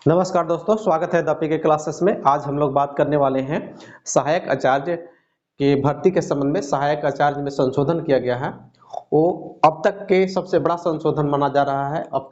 नमस्कार दोस्तों, स्वागत है दपी के क्लासेस में। आज हम लोग बात करने वाले हैं सहायक आचार्य के भर्ती के संबंध में। सहायक आचार्य में संशोधन किया गया है, वो अब तक के सबसे बड़ा संशोधन माना जा रहा है। अब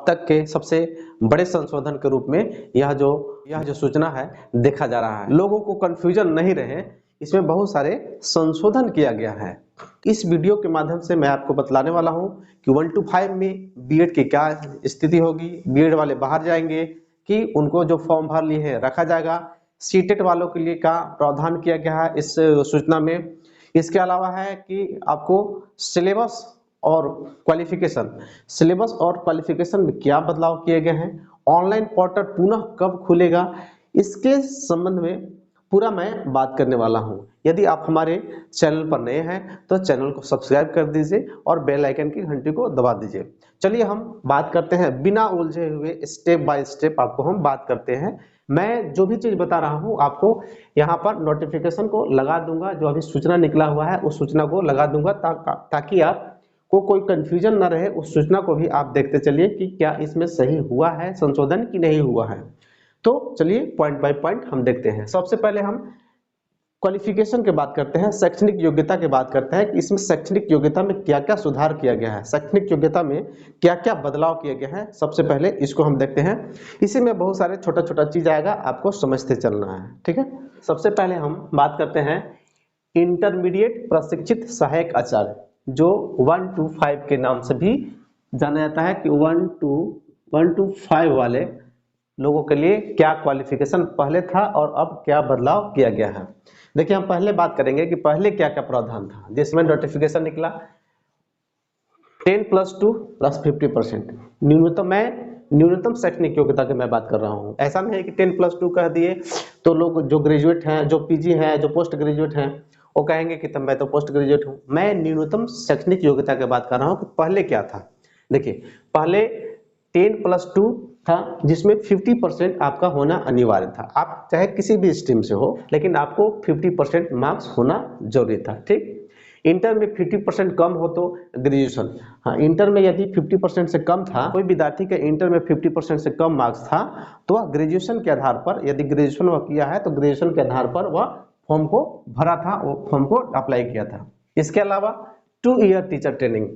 तक के सबसे बड़े संशोधन के रूप में यह जो सूचना है देखा जा रहा है। लोगों को कंफ्यूजन नहीं रहे, इसमें बहुत सारे संशोधन किया गया है। इस वीडियो के माध्यम से मैं आपको बतलाने वाला हूं कि 1 to 5 में बीएड की क्या स्थिति होगी, बीएड वाले बाहर जाएंगे कि उनको जो फॉर्म भर लिए हैं रखा जाएगा, सीटेट वालों के लिए क्या प्रावधान किया गया है इस सूचना में। इसके अलावा है कि आपको सिलेबस और क्वालिफिकेशन में क्या बदलाव किए गए हैं, ऑनलाइन पोर्टल पुनः कब खुलेगा, इसके संबंध में पूरा मैं बात करने वाला हूं। यदि आप हमारे चैनल पर नए हैं तो चैनल को सब्सक्राइब कर दीजिए और बेल आइकन की घंटी को दबा दीजिए। चलिए हम बात करते हैं, बिना उलझे हुए स्टेप बाय स्टेप आपको हम बात करते हैं। मैं जो भी चीज बता रहा हूं आपको यहाँ पर नोटिफिकेशन को लगा दूंगा, जो अभी सूचना निकला हुआ है उस सूचना को लगा दूंगा ताकि आप को कोई कंफ्यूजन ना रहे। उस सूचना को भी आप देखते चलिए कि क्या इसमें सही हुआ है संशोधन की नहीं हुआ है। तो चलिए पॉइंट बाय पॉइंट हम देखते हैं। सबसे पहले हम क्वालिफिकेशन की बात करते हैं, शैक्षणिक योग्यता की बात करते हैं कि इसमें शैक्षणिक योग्यता में क्या क्या सुधार किया गया है, शैक्षणिक योग्यता में क्या क्या बदलाव किया गया है। सबसे पहले इसको हम देखते हैं। इसी में बहुत सारे छोटा छोटा चीज आएगा, आपको समझते चलना है, ठीक है। सबसे पहले हम बात करते हैं इंटरमीडिएट प्रशिक्षित सहायक आचार्य, जो 1 to 5 के नाम से भी जाना जाता है कि 1 to 5 वाले लोगों के लिए क्या क्वालिफिकेशन पहले था और अब क्या बदलाव किया गया है। देखिए, हम पहले बात करेंगे कि पहले क्या क्या प्रावधान था जिसमें नोटिफिकेशन निकला। 10+2 + 50%। न्यूनतम शैक्षणिक योग्यता की मैं बात कर रहा हूँ। ऐसा नहीं है कि 10+2 कह दिए तो लोग जो ग्रेजुएट हैं, जो पीजी हैं, जो पोस्ट ग्रेजुएट हैं, वो कहेंगे कि तब मैं तो पोस्ट ग्रेजुएट हूँ। मैं न्यूनतम शैक्षणिक योग्यता की बात कर रहा हूँ कि पहले क्या था। देखिए, पहले 10+2 था जिसमें 50% आपका होना अनिवार्य था। आप चाहे किसी भी स्ट्रीम से हो, लेकिन आपको 50% मार्क्स होना जरूरी था, ठीक। इंटर में 50% कम हो तो ग्रेजुएशन, हाँ, इंटर में यदि 50% से कम था, कोई विद्यार्थी के इंटर में 50% से कम मार्क्स था तो वह ग्रेजुएशन के आधार पर, यदि ग्रेजुएशन वह किया है तो ग्रेजुएशन के आधार पर वह फॉर्म को भरा था, वो फॉर्म को अप्लाई किया था। इसके अलावा 2 ईयर टीचर ट्रेनिंग,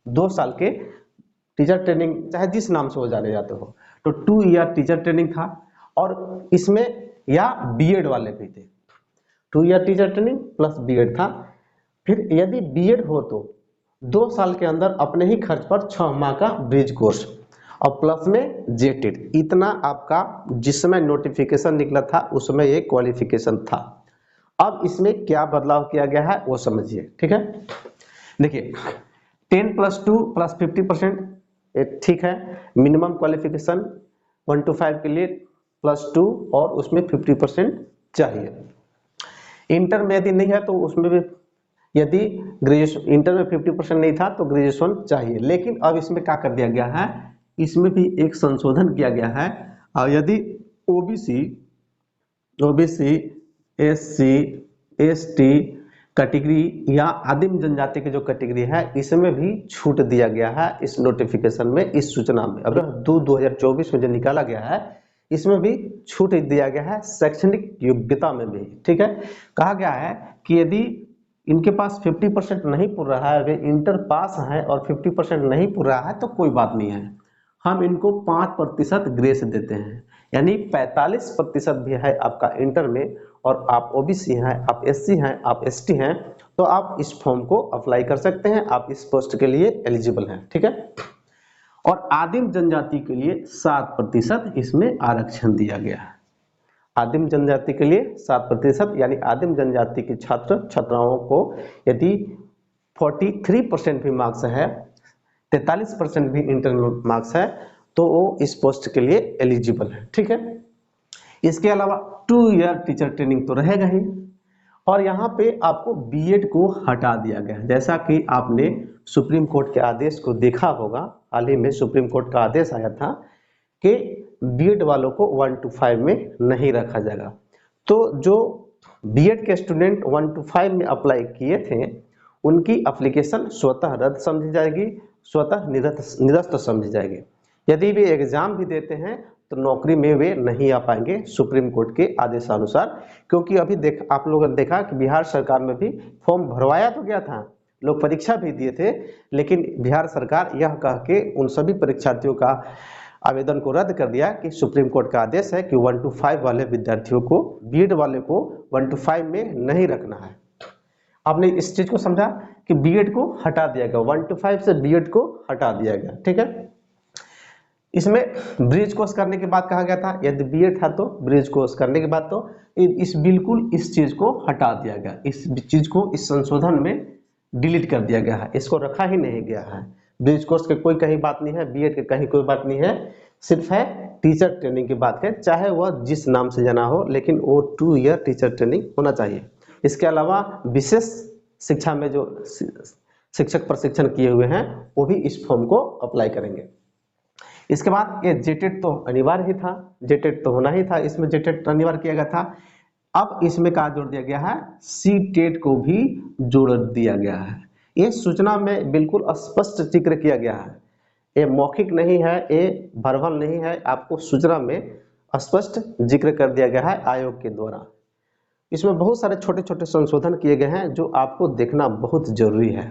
2 साल के टीचर ट्रेनिंग, चाहे जिस नाम से वो जाने जाते हो, तो 2 ईयर टीचर ट्रेनिंग था। और इसमें या बीएड वाले भी थे, 2 year teacher training plus BEd था। फिर यदि बीएड हो तो 2 साल के अंदर अपने ही खर्च पर 6 माह का ब्रिज कोर्स और प्लस में जेटेड, इतना आपका जिस समय नोटिफिकेशन निकला था उस समय ये क्वालिफिकेशन था। अब इसमें क्या बदलाव किया गया है वो समझिए, ठीक है। देखिए, 10+2 + 50% ठीक है। मिनिमम क्वालिफिकेशन 1 to 5 के लिए +2 और उसमें 50% चाहिए। इंटर में यदि नहीं है तो उसमें भी, यदि ग्रेजुएशन इंटर में 50% नहीं था तो ग्रेजुएशन चाहिए। लेकिन अब इसमें क्या कर दिया गया है, इसमें भी एक संशोधन किया गया है। और यदि ओबीसी, एससी, एसटी कैटेगरी या आदिम जनजाति की जो कैटेगरी है, इसमें भी छूट दिया गया है इस नोटिफिकेशन में, इस सूचना में। अब 2024 में जो निकाला गया है इसमें भी छूट दिया गया है शैक्षणिक योग्यता में भी, ठीक है। कहा गया है कि यदि इनके पास 50% नहीं पूरा रहा है, वे इंटर पास है और 50% नहीं पूरा रहा है तो कोई बात नहीं है, हम इनको 5% ग्रेस देते हैं। यानी 45% भी है आपका इंटर में और आप ओबीसी हैं, आप एससी हैं, आप एसटी हैं, तो आप इस फॉर्म को अप्लाई कर सकते हैं, आप इस पोस्ट के लिए एलिजिबल हैं, ठीक है। और आदिम जनजाति के लिए 7% इसमें आरक्षण दिया गया है। आदिम जनजाति के लिए 7%, यानी आदिम जनजाति के छात्र छात्राओं को यदि 43% भी मार्क्स है, 43% भी इंटर मार्क्स है, तो वो इस पोस्ट के लिए एलिजिबल है, ठीक है। इसके अलावा 2 ईयर टीचर ट्रेनिंग तो रहेगा ही, और यहाँ पे आपको बीएड को हटा दिया गया है। जैसा कि आपने सुप्रीम कोर्ट के आदेश को देखा होगा, हाल ही में सुप्रीम कोर्ट का आदेश आया था कि बीएड वालों को 1 to 5 में नहीं रखा जाएगा। तो जो बीएड के स्टूडेंट 1 to 5 में अप्लाई किए थे उनकी एप्लीकेशन स्वतः रद्द समझी जाएगी, स्वतः निरस्त समझी जाएगी। यदि वे एग्जाम भी देते हैं तो नौकरी में वे नहीं आ पाएंगे सुप्रीम कोर्ट के आदेशानुसार। क्योंकि अभी आप लोगों ने देखा कि बिहार सरकार में भी फॉर्म भरवाया तो गया था, लोग परीक्षा भी दिए थे, लेकिन बिहार सरकार यह कह के उन सभी परीक्षार्थियों का आवेदन को रद्द कर दिया कि सुप्रीम कोर्ट का आदेश है कि 1 to 5 वाले विद्यार्थियों को, बीएड वाले को 1 to 5 में नहीं रखना है। आपने इस चीज को समझा कि बीएड को हटा दिया गया, 1 to 5 से बीएड को हटा दिया गया। ठीक है, इसमें ब्रिज कोर्स करने के बाद कहा गया था, यदि बीएड था तो ब्रिज कोर्स करने के बाद तो बिल्कुल इस चीज को हटा दिया गया, इस चीज को इस संशोधन में डिलीट कर दिया गया है, इसको रखा ही नहीं गया है। ब्रिज कोर्स के कोई कहीं बात नहीं है, बीएड के कहीं कोई बात नहीं है, सिर्फ है टीचर ट्रेनिंग की बात है, चाहे वह जिस नाम से जाना हो, लेकिन वो 2 ईयर टीचर ट्रेनिंग होना चाहिए। इसके अलावा विशेष शिक्षा में जो शिक्षक प्रशिक्षण किए हुए हैं वो भी इस फॉर्म को अप्लाई करेंगे। इसके बाद ये जेटेट तो अनिवार्य ही था, जेटेट तो होना ही था, इसमें जेटेट अनिवार्य किया गया था। अब इसमें क्या जोड़ दिया गया है, सी टेट को भी जोड़ दिया गया है। ये सूचना में बिल्कुल स्पष्ट जिक्र किया गया है, ये मौखिक नहीं है, ये वर्बल नहीं है, आपको सूचना में स्पष्ट जिक्र कर दिया गया है आयोग के द्वारा। इसमें बहुत सारे छोटे छोटे संशोधन किए गए हैं जो आपको देखना बहुत जरूरी है।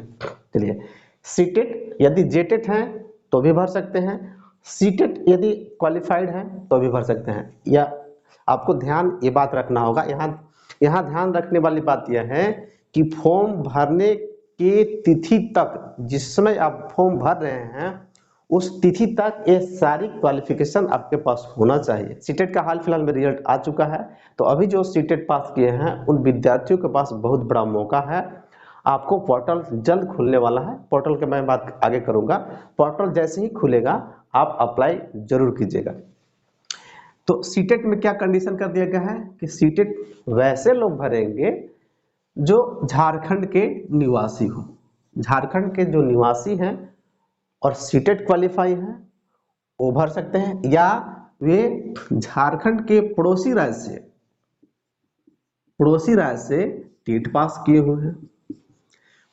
चलिए, सीटेट यदि जेटेट हैं तो भी भर सकते हैं, सीटेट यदि क्वालिफाइड हैं तो भी भर सकते हैं। या आपको ध्यान ये बात रखना होगा, यहाँ ध्यान रखने वाली बात यह है कि फॉर्म भरने के तिथि तक, जिस समय आप फॉर्म भर रहे हैं उस तिथि तक ये सारी क्वालिफिकेशन आपके पास होना चाहिए। सीटेट का हाल फिलहाल में रिजल्ट आ चुका है, तो अभी जो सीटेट पास किए हैं उन विद्यार्थियों के पास बहुत बड़ा मौका है। आपको पोर्टल जल्द खुलने वाला है, पोर्टल की मैं बात आगे करूंगा। पोर्टल जैसे ही खुलेगा आप अप्लाई जरूर कीजिएगा। तो सीटेट में क्या कंडीशन कर दिया गया है कि सीटेट वैसे लोग भरेंगे जो झारखंड के निवासी हो, झारखंड के जो निवासी हैं और सीटेट क्वालिफाई हैं वो भर सकते हैं, या वे झारखंड के पड़ोसी राज्य से टेट पास किए हुए हैं,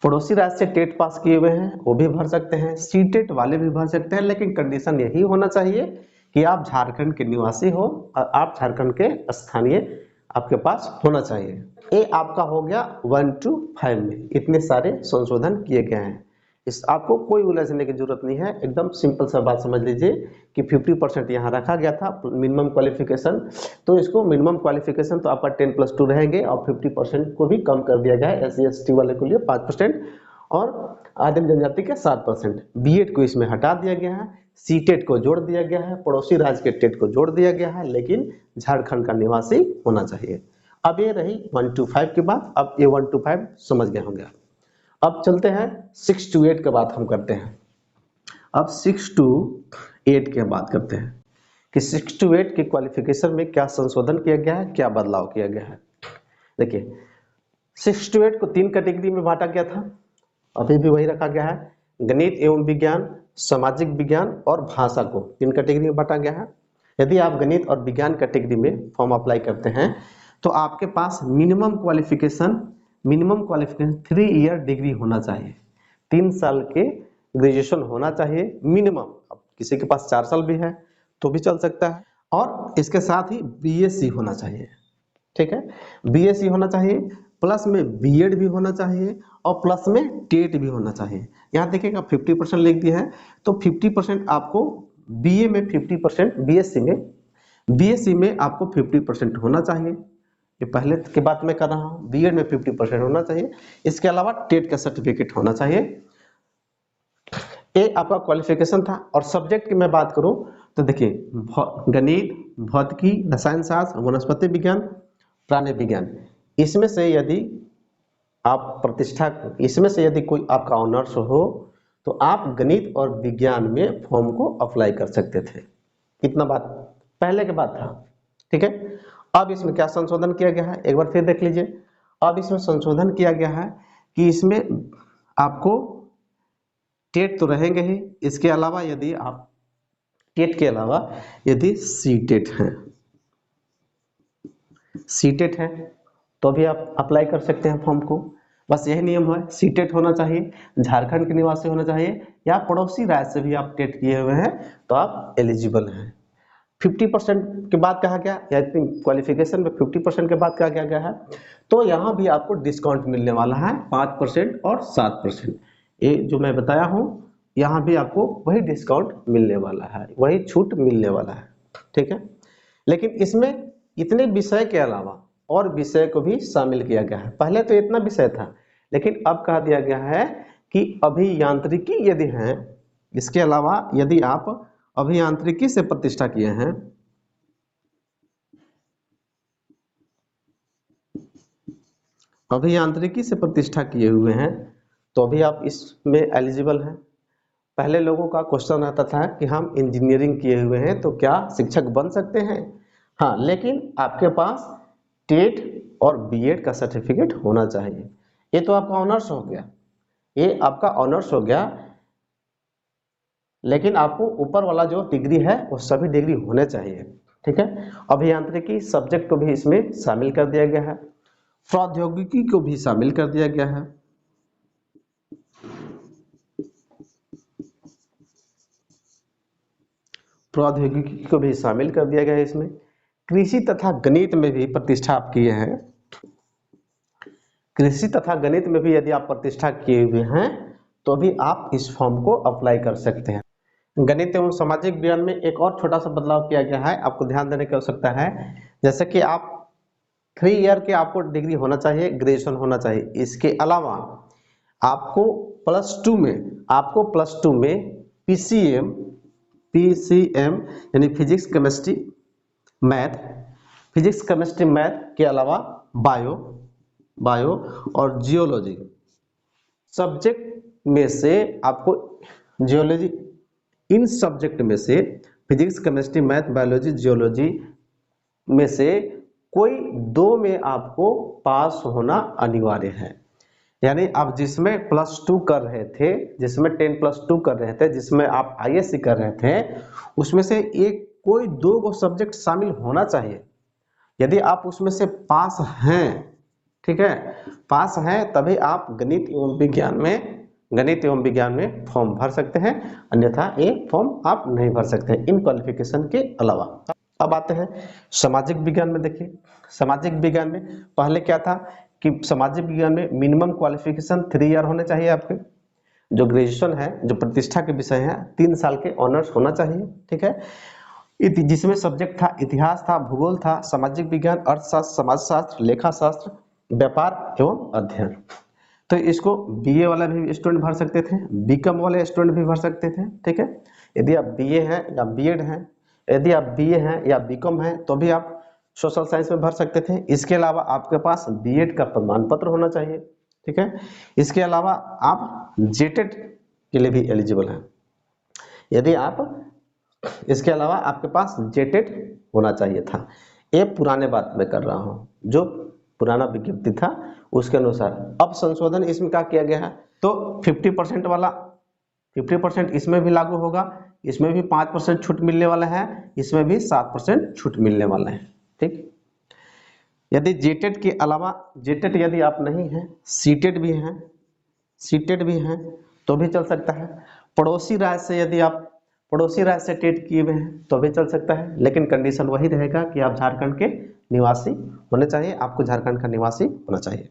पड़ोसी राज्य से टेट पास किए हुए हैं वो भी भर सकते हैं, सीटेट वाले भी भर सकते हैं। लेकिन कंडीशन यही होना चाहिए कि आप झारखंड के निवासी हो और आप झारखंड के स्थानीय आपके पास होना चाहिए। ये आपका हो गया 1 to 5 में, इतने सारे संशोधन किए गए हैं। इस आपको कोई उलझने की जरूरत नहीं है, एकदम सिंपल सा बात समझ लीजिए कि 50% यहाँ रखा गया था मिनिमम क्वालिफिकेशन, तो इसको मिनिमम क्वालिफिकेशन तो आपका 10+2 रहेंगे और 50% को भी कम कर दिया गया है, SC ST वाले के लिए 5% और आदिम जनजाति के 7%। बीएड को इसमें हटा दिया गया है, सीटेट को जोड़ दिया गया है, पड़ोसी राज्य के टेट को जोड़ दिया गया है, लेकिन झारखंड का निवासी होना चाहिए। अब ये रही 1 to 5 की बात, अब ये 1 to 5 समझ गए होंगे। अब चलते हैं 6 to 8 की बात हम करते हैं। अब 6 to 8 की बात करते हैं कि 6 to 8 की क्वालिफिकेशन में क्या संशोधन किया गया है, क्या बदलाव किया गया है। देखिए, 6 to 8 को 3 कैटेगरी में बांटा गया था, अभी भी वही रखा गया है। गणित एवं विज्ञान, सामाजिक विज्ञान और भाषा को 3 कैटेगरी में बांटा गया है। यदि आप गणित और विज्ञान कैटेगरी में फॉर्म अप्लाई करते हैं तो आपके पास मिनिमम क्वालिफिकेशन 3 ईयर डिग्री होना चाहिए, 3 साल के ग्रेजुएशन होना चाहिए मिनिमम। अब किसी के पास 4 साल भी है तो भी चल सकता है, और इसके साथ ही बीएससी होना चाहिए। ठीक है, बीएससी होना चाहिए, प्लस में बीएड भी होना चाहिए और प्लस में टेट भी होना चाहिए। यहाँ देखिएगा 50% लिख दिया है, तो 50% आपको बीए में 50%, बीएससी में आपको 50% होना चाहिए। ये पहले की बात मैं कर रहा हूँ, बीएड में 50% होना चाहिए। इसके अलावा टेट का सर्टिफिकेट होना चाहिए। ये आपका क्वालिफिकेशन था। और सब्जेक्ट की मैं बात करूं तो देखिए, गणित, भौतिकी, रसायन शास्त्र, वनस्पति विज्ञान, प्राणी विज्ञान, इसमें से यदि कोई आपका ऑनर्स हो तो आप गणित और विज्ञान में फॉर्म को अप्लाई कर सकते थे। इतना बात पहले के बात था। ठीक है, अब इसमें क्या संशोधन किया गया है एक बार फिर देख लीजिए। अब इसमें संशोधन किया गया है कि इसमें आपको टेट तो रहेंगे ही, इसके अलावा यदि आप टेट के अलावा यदि सीटेट हैं तो भी आप अप्लाई कर सकते हैं फॉर्म को। बस यही नियम है, सीटेट होना चाहिए, झारखंड के निवासी होना चाहिए, या पड़ोसी राज्य से भी आप टेट किए हुए हैं तो आप एलिजिबल हैं। 50% के बाद कहा गया, या क्वालिफिकेशन में 50% के बाद कहा गया है, तो यहाँ भी आपको डिस्काउंट मिलने वाला है 5% और 7%। ये जो मैं बताया हूँ, यहाँ भी आपको वही डिस्काउंट मिलने वाला है, वही छूट मिलने वाला है, ठीक है। लेकिन इसमें इतने विषय के अलावा और विषय को भी शामिल किया गया है। पहले तो इतना विषय था, लेकिन अब कहा दिया गया है कि अभियांत्रिकी यदि है, इसके अलावा यदि आप अभियांत्रिकी से प्रतिष्ठा किए हैं, अभियांत्रिकी से प्रतिष्ठा किए हुए हैं, तो अभी आप इसमें एलिजिबल हैं। पहले लोगों का क्वेश्चन आता था कि हम इंजीनियरिंग किए हुए हैं तो क्या शिक्षक बन सकते हैं? हाँ, लेकिन आपके पास टेट और बीएड का सर्टिफिकेट होना चाहिए। ये तो आपका ऑनर्स हो गया, ये आपका ऑनर्स हो गया, लेकिन आपको ऊपर वाला जो डिग्री है वो सभी डिग्री होने चाहिए, ठीक है। अभियांत्रिकी सब्जेक्ट को भी इसमें शामिल कर दिया गया है, प्रौद्योगिकी को भी शामिल कर दिया गया है, प्रौद्योगिकी को भी शामिल कर दिया गया है इसमें। कृषि तथा गणित में भी प्रतिष्ठा आप किए हैं, कृषि तथा गणित में भी यदि आप प्रतिष्ठा किए हुए हैं तो भी आप इस फॉर्म को अप्लाई कर सकते हैं। गणित एवं सामाजिक विज्ञान में एक और छोटा सा बदलाव किया गया है, आपको ध्यान देने की आवश्यकता है। जैसे कि आप 3 ईयर के आपको डिग्री होना चाहिए, ग्रेजुएशन होना चाहिए। इसके अलावा आपको प्लस टू में पीसीएम यानी फिजिक्स केमिस्ट्री मैथ के अलावा बायो और जियोलॉजी सब्जेक्ट में से आपको इन सब्जेक्ट में से physics chemistry math biology geology में से कोई 2 में आपको पास होना अनिवार्य है। यानी आप जिसमें +2 कर रहे थे, जिसमें 10+2 कर रहे थे, जिसमें आप आईएससी कर रहे थे, उसमें से कोई 2 को सब्जेक्ट शामिल होना चाहिए। यदि आप उसमें से पास हैं, ठीक है, पास हैं, तभी आप गणित एवं विज्ञान में फॉर्म भर सकते हैं, अन्यथा ये फॉर्म आप नहीं भर सकते इन क्वालिफिकेशन के अलावा। अब आते हैं सामाजिक विज्ञान में। देखिए, सामाजिक विज्ञान में पहले क्या था कि सामाजिक विज्ञान में मिनिमम क्वालिफिकेशन 3 ईयर होने चाहिए आपके, जो ग्रेजुएशन है, जो प्रतिष्ठा के विषय हैं, 3 साल के ऑनर्स होना चाहिए, ठीक है। जिसमें सब्जेक्ट था इतिहास था, भूगोल था, सामाजिक विज्ञान, अर्थशास्त्र, समाजशास्त्र, लेखाशास्त्र, व्यापार एवं अध्ययन। तो इसको बीए वाला भी स्टूडेंट भर सकते थे, बीकॉम वाले स्टूडेंट भी भर सकते थे, ठीक है। यदि आप बीए हैं या बीएड हैं, यदि आप बीए हैं या बीकॉम हैं तो भी आप सोशल साइंस में भर सकते थे। इसके अलावा आपके पास बीएड का प्रमाण पत्र होना चाहिए, ठीक है। इसके अलावा आप जेटेड के लिए भी एलिजिबल हैं। यदि आप इसके अलावा आपके पास जेटेड होना चाहिए था। ये पुराने बात में कर रहा हूँ, जो पुराना विज्ञप्ति था उसके अनुसार। अब संशोधन इसमें क्या किया गया है, तो 50% वाला 50% इसमें भी लागू होगा, इसमें भी 5% छूट मिलने वाला है, इसमें भी 7% छूट मिलने वाला है, ठीक। यदि जेटेड के अलावा, जेटेड यदि आप नहीं हैं, सीटेड भी हैं तो भी चल सकता है। पड़ोसी राज्य से यदि आप टेट किए हुए हैं तो भी चल सकता है, लेकिन कंडीशन वही रहेगा कि आप झारखंड के निवासी होने चाहिए, आपको झारखंड का निवासी होना चाहिए।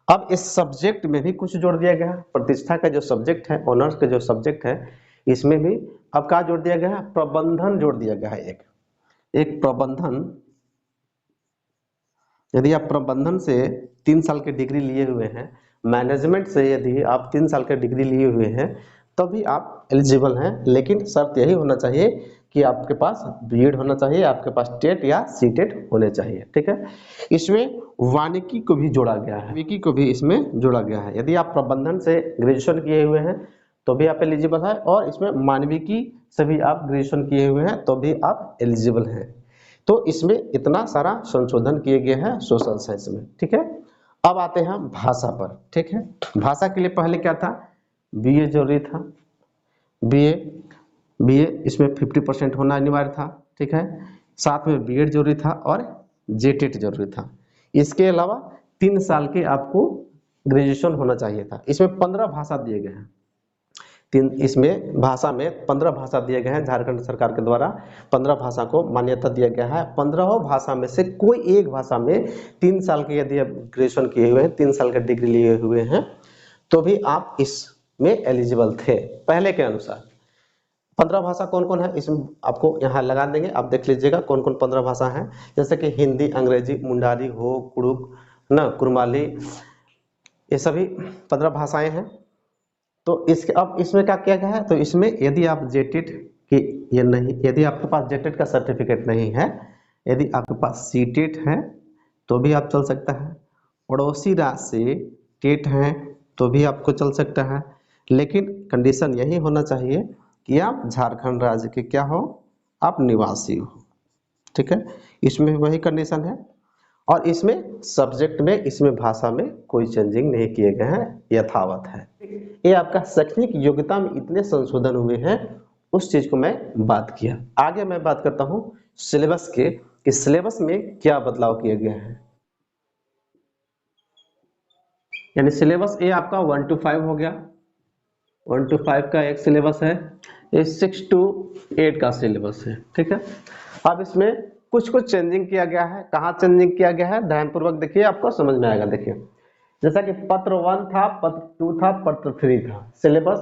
अब इस सब्जेक्ट में भी कुछ जोड़ दिया गया है, प्रतिष्ठा का जो सब्जेक्ट है, ऑनर्स का जो सब्जेक्ट है, इसमें भी अब क्या जोड़ दिया गया है, प्रबंधन जोड़ दिया गया है। एक प्रबंधन, यदि आप प्रबंधन से 3 साल की डिग्री लिए हुए हैं, मैनेजमेंट से यदि आप 3 साल की डिग्री लिए हुए हैं, तभी आप एलिजिबल हैं। लेकिन शर्त यही होना चाहिए कि आपके पास बीएड होना चाहिए, आपके पास टेट या सीटेट होने चाहिए, ठीक है। इसमें वानिकी को भी जोड़ा गया है, वानिकी को भी इसमें जोड़ा गया है। यदि आप प्रबंधन से ग्रेजुएशन किए हुए हैं तो भी आप एलिजिबल है, और इसमें मानविकी से भी आप ग्रेजुएशन किए हुए हैं तो भी आप एलिजिबल हैं। तो इसमें इतना सारा संशोधन किए गए हैं सोशल साइंस में, ठीक है। अब आते हैं भाषा पर, ठीक है। भाषा के लिए पहले क्या था, बीए जरूरी था, बीए इसमें 50% होना अनिवार्य था, ठीक है। साथ में बीएड जरूरी था और जेटेट जरूरी था। इसके अलावा 3 साल के आपको ग्रेजुएशन होना चाहिए था। इसमें 15 भाषा दिए गए हैं, इसमें भाषा में 15 भाषा दिए गए हैं झारखंड सरकार के द्वारा। 15 भाषा को मान्यता दिया गया है। 15 भाषा में से कोई एक भाषा में 3 साल के यदि आप ग्रेजुएशन किए हुए हैं, 3 साल का डिग्री लिए हुए हैं, तो भी आप इसमें एलिजिबल थे पहले के अनुसार। 15 भाषा कौन कौन है इसमें आपको यहाँ लगा देंगे, आप देख लीजिएगा कौन कौन 15 भाषा हैं। जैसे कि हिंदी, अंग्रेजी, मुंडारी, हो, कुड़ुक, ना कुरमाली, ये सभी 15 भाषाएं हैं। तो इसके अब इसमें क्या किया गया है, तो इसमें यदि आप जेटेट की ये नहीं, यदि आपके पास जेटेट का सर्टिफिकेट नहीं है, यदि आपके पास सीटेट है तो भी आप चल सकता है, पड़ोसी राज्य से टेट है तो भी आपको चल सकता है, लेकिन कंडीशन यही होना चाहिए कि आप झारखंड राज्य के क्या हो, आप निवासी हो। ठीक है, इसमें वही कंडीशन है। और इसमें सब्जेक्ट में, इसमें भाषा में कोई चेंजिंग नहीं किए गए हैं, यथावत है। ये आपका शैक्षणिक योग्यता में इतने संशोधन हुए हैं, उस चीज को मैं बात किया। आगे मैं बात करता हूँ सिलेबस के, कि सिलेबस में क्या बदलाव किए गए हैं। यानी सिलेबस ये आपका 1 to 5 हो गया, 1 to 5 का एक सिलेबस है, ये 6 to 8 का सिलेबस है। ठीक है, अब इसमें कुछ चेंजिंग किया गया है। कहाँ चेंजिंग किया गया है, ध्यानपूर्वक देखिए, आपको समझ में आएगा। देखिए, जैसा कि पत्र 1 था, पत्र 2 था, पत्र 3 था। सिलेबस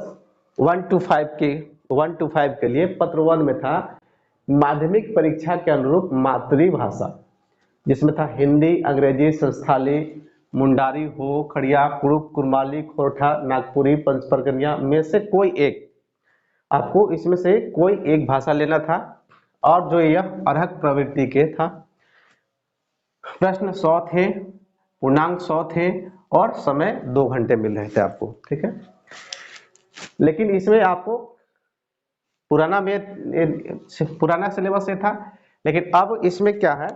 1 to 5 के लिए पत्र 1 में था माध्यमिक परीक्षा के अनुरूप मातृभाषा, जिसमें था हिंदी, अंग्रेजी, संस्थाली, मुंडारी, हो, खड़िया, कुड़ुक, कुरमाली, खोरठा, नागपुरी, पंचपरगनिया में से कोई एक, आपको इसमें से कोई एक भाषा लेना था। और जो यह अर्हक प्रवृत्ति के था, प्रश्न 100 थे, पूर्णांक 100 थे और समय 2 घंटे मिल रहे थे आपको। ठीक है, लेकिन इसमें आपको पुराना सिलेबस ये था, लेकिन अब इसमें क्या है,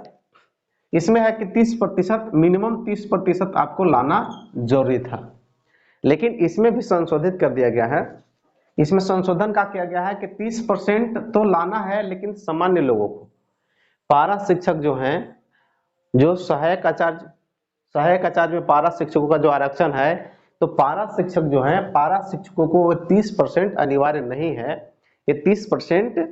इसमें है कि 30%, मिनिमम 30% आपको लाना जरूरी था। लेकिन इसमें भी संशोधित कर दिया गया है। इसमें संशोधन का किया गया है कि 30% तो लाना है, लेकिन सामान्य लोगों को, पारा शिक्षक जो हैं, जो सहायक आचार्य में पारा शिक्षकों का जो आरक्षण है, तो पारा शिक्षक जो हैं, पारा शिक्षकों को 30% अनिवार्य नहीं है। ये 30%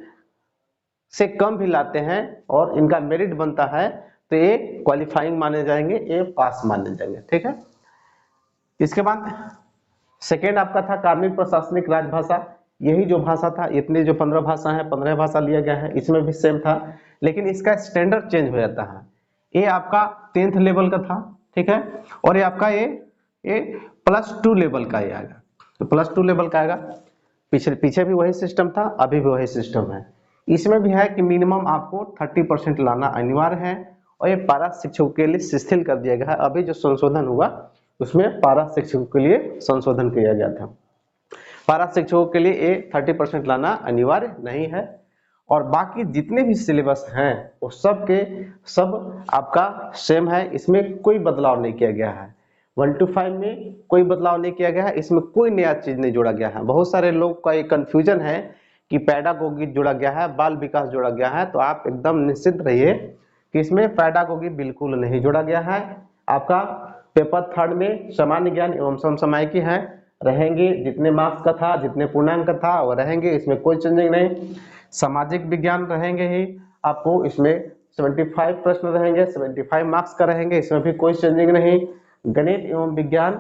से कम भी लाते हैं और इनका मेरिट बनता है, तो ये क्वालिफाइंग माने जाएंगे, ये पास माने जाएंगे। ठीक है, इसके बाद सेकेंड आपका था कार्मिक प्रशासनिक राजभाषा। यही जो भाषा था, इतनी जो 15 भाषा है, 15 भाषा लिया गया है, इसमें भी सेम था, लेकिन इसका स्टैंडर्ड चेंज हो जाता है। ये आपका 10th लेवल का था। ठीक है, और ये आपका ये +2 लेवल का ही आएगा, तो +2 लेवल का आएगा। पीछे भी वही सिस्टम था, अभी भी वही सिस्टम है। इसमें भी है कि मिनिमम आपको 30% लाना अनिवार्य है, और ये पारा शिक्षकों के लिए शिथिल कर दिया गया है। अभी जो संशोधन हुआ उसमें पारा शिक्षकों के लिए संशोधन किया गया था। पारा शिक्षकों के लिए ये 30% लाना अनिवार्य नहीं है, और बाकी जितने भी सिलेबस हैं वो सब के सब आपका सेम है, इसमें कोई बदलाव नहीं किया गया है। 1 to 5 में कोई बदलाव नहीं किया गया है, इसमें कोई नया चीज नहीं जोड़ा गया है। बहुत सारे लोग का ये कंफ्यूजन है कि पैडागोगी जोड़ा गया है, बाल विकास जोड़ा गया है, तो आप एकदम निश्चित रहिए कि इसमें पैडागोगी बिल्कुल नहीं जोड़ा गया है। आपका पेपर 3rd में सामान्य ज्ञान एवं समसामयिकी है, रहेंगे जितने मार्क्स का था, जितने पूर्णांक का था वो रहेंगे, इसमें कोई चेंजिंग नहीं। सामाजिक विज्ञान रहेंगे ही, आपको इसमें 75 प्रश्न रहेंगे, 75 मार्क्स का रहेंगे, इसमें भी कोई चेंजिंग नहीं। गणित एवं विज्ञान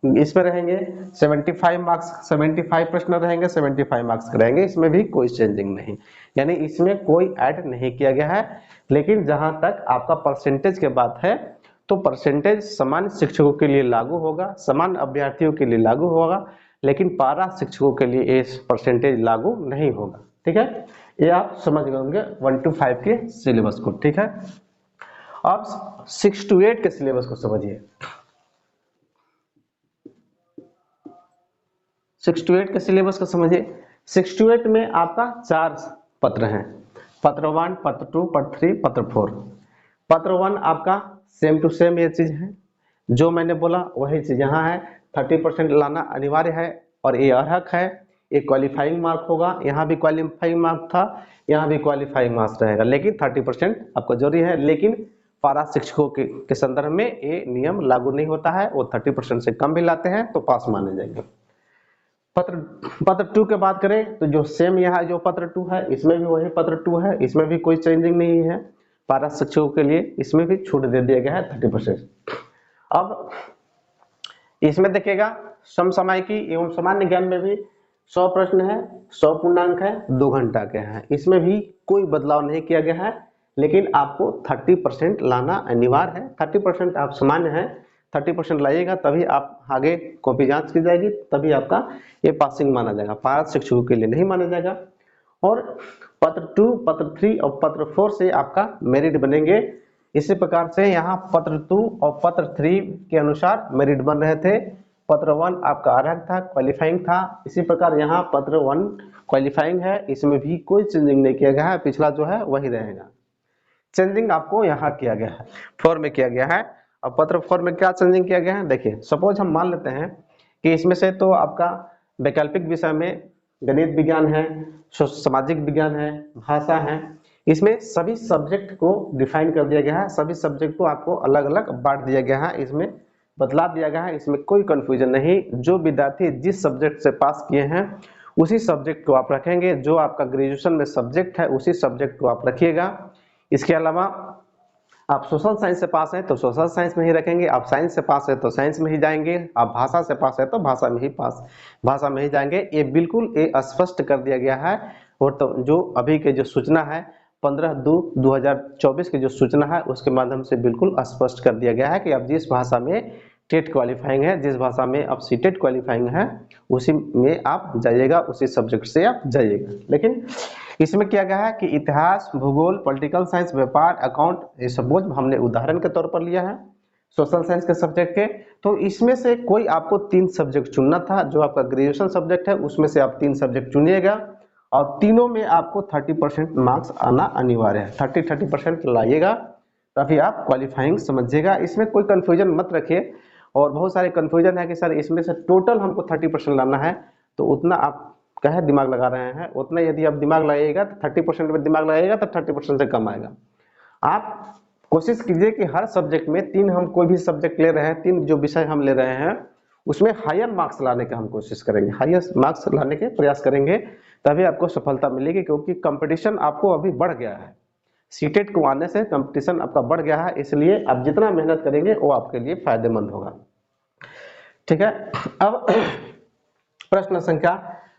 इसमें रहेंगे 75 मार्क्स, 75 प्रश्न रहेंगे, 75 मार्क्स के रहेंगे, इसमें भी कोई चेंजिंग नहीं, यानी इसमें कोई ऐड नहीं किया गया है। लेकिन जहां तक आपका परसेंटेज की बात है, तो परसेंटेज सामान्य शिक्षकों के लिए लागू होगा, सामान्य अभ्यर्थियों के लिए लागू होगा, लेकिन पारा शिक्षकों के लिए ये परसेंटेज लागू नहीं होगा। ठीक है, ये आप समझ गए होंगे 1 to 5 के सिलेबस को। ठीक है, अब 6 to 8 के सिलेबस को समझिए। 6 to 8 के सिलेबस को समझिए। 6 to 8 में आपका 4 पत्र हैं, पत्र 1, पत्र 2, पत्र 3, पत्र 4। पत्र 1 आपका सेम टू सेम ये चीज है, जो मैंने बोला वही चीज यहाँ है। 30% लाना अनिवार्य है और ये अर्हक है, ये क्वालिफाइंग मार्क होगा। यहाँ भी क्वालिफाइंग मार्क था, यहाँ भी क्वालिफाइंग मार्क्स रहेगा, लेकिन 30% आपको जरूरी है। लेकिन पारा शिक्षकों के संदर्भ में ये नियम लागू नहीं होता है, वो 30% से कम भी लाते हैं तो पास माने जाएंगे। पत्र 2 की बात करें तो जो सेम यहाँ जो पत्र 2 है इसमें भी वही पत्र 2 है, इसमें भी कोई चेंजिंग नहीं है। पारा शिक्षकों के लिए इसमें भी छूट दे दिया गया है 30%। अब इसमें देखिएगा समसामयिकी एवं सामान्य ज्ञान में भी 100 प्रश्न है, 100 पूर्णांक है, 2 घंटा के हैं, इसमें भी कोई बदलाव नहीं किया गया है। लेकिन आपको 30% लाना अनिवार्य है। 30% आप सामान्य है, 30% लाइएगा तभी आप आगे कॉपी जांच की जाएगी, तभी आपका ये पासिंग माना जाएगा, पारद शिक्षकों के लिए नहीं माना जाएगा। और पत्र 2, पत्र 3 और पत्र 4 से आपका मेरिट बनेंगे। इसी प्रकार से यहाँ पत्र 2 और पत्र 3 के अनुसार मेरिट बन रहे थे। पत्र 1 आपका अर्हक था, क्वालिफाइंग था। इसी प्रकार यहाँ पत्र 1 क्वालिफाइंग है, इसमें भी कोई चेंजिंग नहीं किया गया है, पिछला जो है वही रहेगा। चेंजिंग आपको यहाँ किया गया है, 4 में किया गया है। अब पत्र 4 में क्या चेंजिंग किया गया है, देखिए सपोज हम मान लेते हैं कि इसमें से तो आपका वैकल्पिक विषय में गणित विज्ञान है, सामाजिक विज्ञान है, भाषा है, इसमें सभी सब्जेक्ट को डिफाइन कर दिया गया है, सभी सब्जेक्ट को आपको अलग अलग बांट दिया गया है, इसमें बदलाव दिया गया है, इसमें कोई कंफ्यूजन नहीं। जो विद्यार्थी जिस सब्जेक्ट से पास किए हैं उसी सब्जेक्ट को आप रखेंगे, जो आपका ग्रेजुएशन में सब्जेक्ट है उसी सब्जेक्ट को आप रखिएगा। इसके अलावा आप सोशल साइंस से पास हैं तो सोशल साइंस में ही रखेंगे, आप साइंस से पास है तो साइंस में ही जाएंगे, आप भाषा से पास है तो भाषा में ही जाएंगे। ये बिल्कुल ये स्पष्ट कर दिया गया है। और तो जो अभी के जो सूचना है 15/2/2024 की जो सूचना है उसके माध्यम से बिल्कुल स्पष्ट कर दिया गया है कि आप जिस भाषा में टेट क्वालिफाइंग है, जिस भाषा में आप सीटेट क्वालिफाइंग है उसी में आप जाइएगा, उसी सब्जेक्ट से आप जाइएगा। लेकिन इसमें क्या गया है कि इतिहास, भूगोल, पॉलिटिकल साइंस, व्यापार, अकाउंट, ये सब हमने उदाहरण के तौर पर लिया है सोशल साइंस के सब्जेक्ट के। तो इसमें से कोई आपको 3 सब्जेक्ट चुनना था, जो आपका ग्रेजुएशन सब्जेक्ट है उसमें से आप 3 सब्जेक्ट चुनिएगा और तीनों में आपको 30% मार्क्स आना अनिवार्य है। 30% लाइएगा तभी आप क्वालिफाइंग समझिएगा, इसमें कोई कंफ्यूजन मत रखिए। और बहुत सारे कंफ्यूजन है कि सर इसमें से टोटल हमको 30% लाना है, तो उतना आप कहे दिमाग लगा रहे हैं, उतना यदि आप दिमाग लगाइएगा तो 30% में दिमाग लगाइएगा तो 30% से कम आएगा। आप कोशिश कीजिए कि हर सब्जेक्ट में 3 हम कोई भी सब्जेक्ट ले रहे हैं, 3 जो विषय हम ले रहे हैं उसमें हायर मार्क्स लाने का हम कोशिश करेंगे, हायर मार्क्स लाने के प्रयास करेंगे, तभी आपको सफलता मिलेगी। क्योंकि कंपटीशन आपको अभी बढ़ गया है, सीटेट को आने से कंपटीशन आपका बढ़ गया है, इसलिए आप जितना मेहनत करेंगे वो आपके लिए फायदेमंद होगा। ठीक है, अब प्रश्न संख्या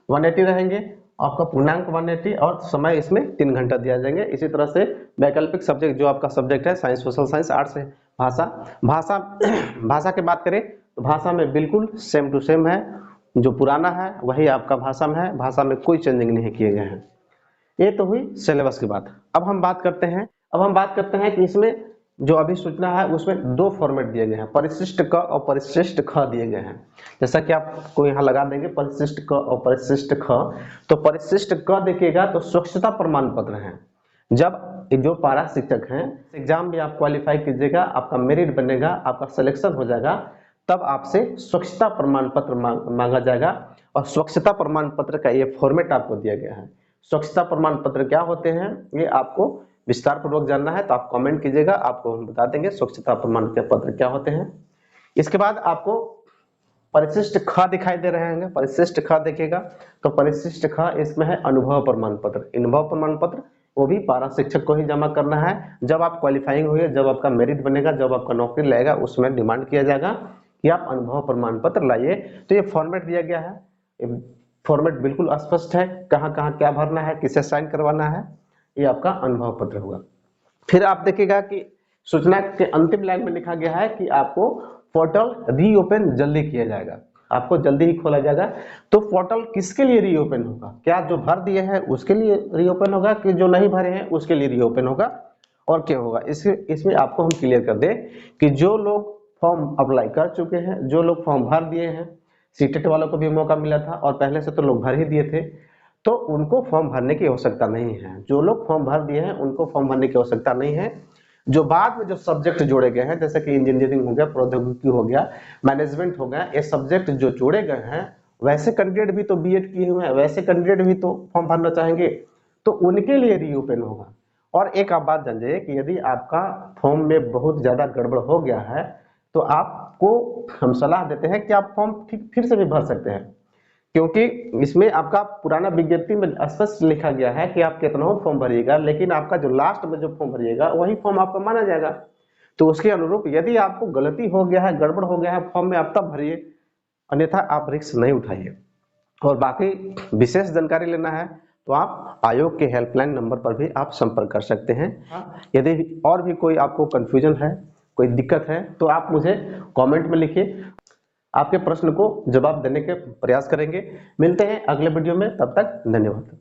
180 रहेंगे, आपका पूर्णांक 180 और समय इसमें 3 घंटा दिया जाएंगे। इसी तरह से वैकल्पिक सब्जेक्ट जो आपका सब्जेक्ट है साइंस, सोशल साइंस, आर्ट्स है, भाषा की बात करें तो भाषा में बिल्कुल सेम टू सेम है, जो पुराना है वही आपका भाषा में है, भाषा में कोई चेंजिंग नहीं किए गए हैं। ये तो हुई सिलेबस की बात। अब हम बात करते हैं कि इसमें जो अभी सूचना है उसमें 2 फॉर्मेट दिए गए हैं, परिशिष्ट क और परिशिष्ट ख दिए गए हैं। जैसा कि आपको यहाँ लगा देंगे परिशिष्ट क और परिशिष्ट ख। तो परिशिष्ट क देखिएगा तो स्वच्छता प्रमाण पत्र है। जब जो पारा शिक्षक हैं एग्जाम में आप क्वालिफाई कीजिएगा, आपका मेरिट बनेगा, आपका सिलेक्शन हो जाएगा, तब आपसे स्वच्छता प्रमाण पत्र मांगा जाएगा। और स्वच्छता प्रमाण पत्र का ये फॉर्मेट आपको दिया गया है। स्वच्छता प्रमाण पत्र क्या होते हैं ये आपको विस्तार पूर्वक जानना है तो आप कमेंट कीजिएगा, आपको हम बता देंगे स्वच्छता प्रमाण के पत्र क्या होते हैं। इसके बाद आपको परिशिष्ट ख दिखाई दे रहे हैं, परिशिष्ट ख देखिएगा तो परिशिष्ट ख इसमें है अनुभव प्रमाण पत्र। अनुभव प्रमाण पत्र वो भी पारा शिक्षक को ही जमा करना है। जब आप क्वालिफाइंग हुए, जब आपका मेरिट बनेगा, जब आपका नौकरी लगेगा, उसमें डिमांड किया जाएगा कि आप अनुभव प्रमाण पत्र लाइए। तो ये फॉर्मेट दिया गया है, फॉर्मेट बिल्कुल स्पष्ट है, कहाँ कहाँ क्या भरना है, किसे साइन करवाना है, ये आपका अनुभव पत्र होगा। फिर आप देखिएगा कि सूचना के अंतिम लाइन में लिखा गया है कि आपको पोर्टल रीओपन जल्दी किया जाएगा, आपको जल्दी ही खोला जाएगा। तो पोर्टल किसके लिए रीओपन होगा? क्या जो भर दिए हैं उसके लिए रीओपन होगा कि जो नहीं भरे हैं उसके लिए रीओपन होगा, और क्या होगा? इसमें आपको हम क्लियर कर दें कि जो लोग फॉर्म अप्लाई कर चुके हैं, जो लोग फॉर्म भर दिए हैं, सीटेट वालों को भी मौका मिला था और पहले से तो लोग भर ही दिए थे, तो उनको फॉर्म भरने की आवश्यकता नहीं है। जो लोग फॉर्म भर दिए हैं उनको फॉर्म भरने की आवश्यकता नहीं है। जो बाद में जो सब्जेक्ट जोड़े गए हैं, जैसे कि इंजीनियरिंग हो गया, प्रौद्योगिकी हो गया, मैनेजमेंट हो गया, ये सब्जेक्ट जो जोड़े गए हैं, वैसे कैंडिडेट भी तो बीएड किए हुए हैं, वैसे कैंडिडेट भी तो फॉर्म भरना चाहेंगे, तो उनके लिए रीओपन होगा। और एक आप बात जान जाइए कि यदि आपका फॉर्म में बहुत ज्यादा गड़बड़ हो गया है तो आपको हम सलाह देते हैं कि आप फॉर्म फिर से भी भर सकते हैं। क्योंकि इसमें आपका पुराना विज्ञप्ति में स्पष्ट लिखा गया है कि आप कितना फॉर्म भरिएगा, लेकिन आपका जो लास्ट में जो फॉर्म भरिएगा वही फॉर्म आपका माना जाएगा। तो उसके अनुरूप यदि आपको गलती हो गया है, गड़बड़ हो गया है फॉर्म में, आप तब भरिए, अन्यथा आप रिस्क नहीं उठाइए। और बाकी विशेष जानकारी लेना है तो आप आयोग के हेल्पलाइन नंबर पर भी आप संपर्क कर सकते हैं। यदि और भी कोई आपको कंफ्यूजन है, कोई दिक्कत है, तो आप मुझे कमेंट में लिखिए, आपके प्रश्न को जवाब देने के प्रयास करेंगे। मिलते हैं अगले वीडियो में, तब तक धन्यवाद।